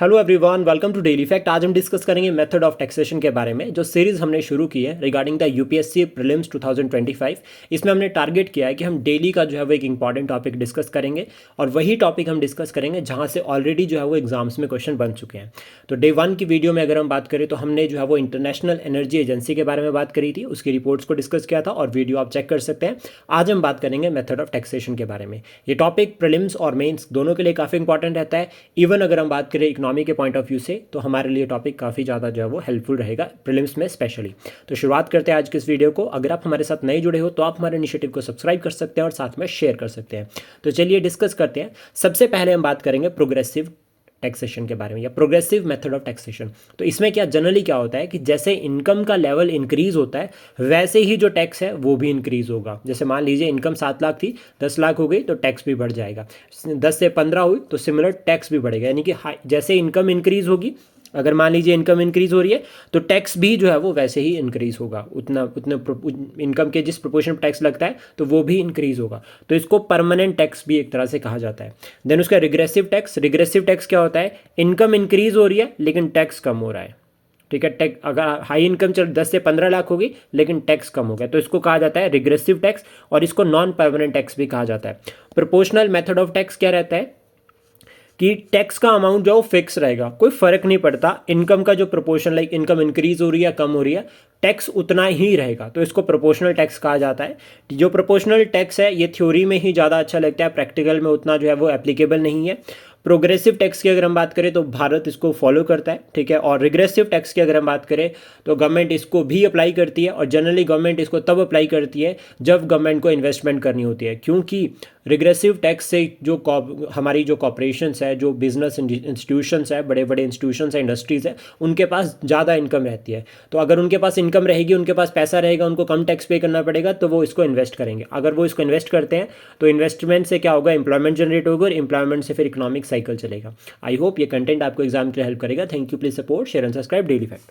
Hello everyone, welcome to daily fact. आज हम discuss करेंगे मेथड ऑफ टैक्सेशन के बारे में। जो सीरीज़ हमने शुरू की है रिगार्डिंग द यूपीएससी प्रीलिम्स 2025, इसमें हमने टारगेट किया है कि हम डेली का जो है वो एक इंपॉर्टेंट टॉपिक डिस्कस करेंगे और वही टॉपिक हम डिस्कस करेंगे जहाँ से ऑलरेडी जो है वो एग्जाम्स में क्वेश्चन बन चुके हैं। तो डे 1 की वीडियो में अगर हम बात करें तो हमने जो है वो इंटरनेशनल एनर्जी एजेंसी के बारे में बात करी थी, उसकी रिपोर्ट्स को डिस्कस किया था और वीडियो आप चेक कर सकते हैं। आज हम बात करेंगे मेथड ऑफ टैक्सेशन के बारे में। ये टॉपिक प्रीलिम्स और मेंस दोनों के लिए काफ़ी इंपॉर्टेंट रहता है। इवन अगर हम बात करें इकोनॉमी के पॉइंट ऑफ व्यू से तो हमारे लिए टॉपिक काफ़ी ज़्यादा जो है वो हेल्पफुल रहेगा प्रीलिम्स में स्पेशली। तो शुरुआत करते हैं आज के इस वीडियो को। अगर आप हमारे साथ नए जुड़े हो तो आप हमारे इनिशिएटिव को सब्सक्राइब कर सकते हैं और साथ में शेयर कर सकते हैं। तो चलिए डिस्कस करते हैं। सबसे पहले हम बात करेंगे प्रोग्रेसिव टैक्सेशन के बारे में या प्रोग्रेसिव मेथड ऑफ टैक्सेशन। तो इसमें क्या जनरली क्या होता है कि जैसे इनकम का लेवल इंक्रीज होता है वैसे ही जो टैक्स है वो भी इंक्रीज होगा। जैसे मान लीजिए इनकम 7 लाख थी, 10 लाख हो गई तो टैक्स भी बढ़ जाएगा। 10 से 15 हुई तो सिमिलर टैक्स भी बढ़ेगा। यानी कि जैसे इनकम इंक्रीज होगी, अगर मान लीजिए इनकम इंक्रीज हो रही है तो टैक्स भी जो है वो वैसे ही इंक्रीज होगा। उतना उतने इनकम के जिस प्रोपोर्शन पर टैक्स लगता है तो वो भी इंक्रीज होगा। तो इसको परमानेंट टैक्स भी एक तरह से कहा जाता है। देन उसका रिग्रेसिव टैक्स। रिग्रेसिव टैक्स क्या होता है? इनकम इंक्रीज हो रही है लेकिन टैक्स कम हो रहा है। ठीक है, टैक्स अगर हाई इनकम चल 10 से 15 लाख होगी लेकिन टैक्स कम हो गया तो इसको कहा जाता है रिग्रेसिव टैक्स और इसको नॉन परमानेंट टैक्स भी कहा जाता है। प्रोपोर्शनल मेथड ऑफ टैक्स क्या रहता है कि टैक्स का अमाउंट जो है वो फिक्स रहेगा, कोई फर्क नहीं पड़ता इनकम का जो प्रोपोर्शन, लाइक इनकम इंक्रीज हो रही है कम हो रही है, टैक्स उतना ही रहेगा। तो इसको प्रोपोर्शनल टैक्स कहा जाता है। जो प्रोपोर्शनल टैक्स है ये थ्योरी में ही ज़्यादा अच्छा लगता है, प्रैक्टिकल में उतना जो है वो एप्लीकेबल नहीं है। प्रोग्रेसिव टैक्स की अगर हम बात करें तो भारत इसको फॉलो करता है, ठीक है। और रिग्रेसिव टैक्स की अगर हम बात करें तो गवर्नमेंट इसको भी अप्लाई करती है और जनरली गवर्नमेंट इसको तब अप्लाई करती है जब गवर्नमेंट को इन्वेस्टमेंट करनी होती है, क्योंकि रिग्रेसिव टैक्स से जो हमारी जो कॉर्पोरेशंस है, जो बिजनेस इंस्टीट्यूशंस है, बड़े बड़े इंस्टीट्यूशंस है, इंडस्ट्रीज़ है, उनके पास ज़्यादा इनकम रहती है। तो अगर उनके पास इनकम रहेगी, उनके पास पैसा रहेगा, उनको कम टैक्स पे करना पड़ेगा तो वो इसको इन्वेस्ट करेंगे। अगर वो इसको इन्वेस्ट करते हैं तो इन्वेस्टमेंट से क्या होगा? एम्प्लॉयमेंट जनरेट होगा और एम्प्लॉयमेंट से फिर इकोनॉमिक साइकिल चलेगा। आई होप ये कंटेंट आपको एग्जाम के लिए हेल्प करेगा। Thank you, please support, share and subscribe daily fact.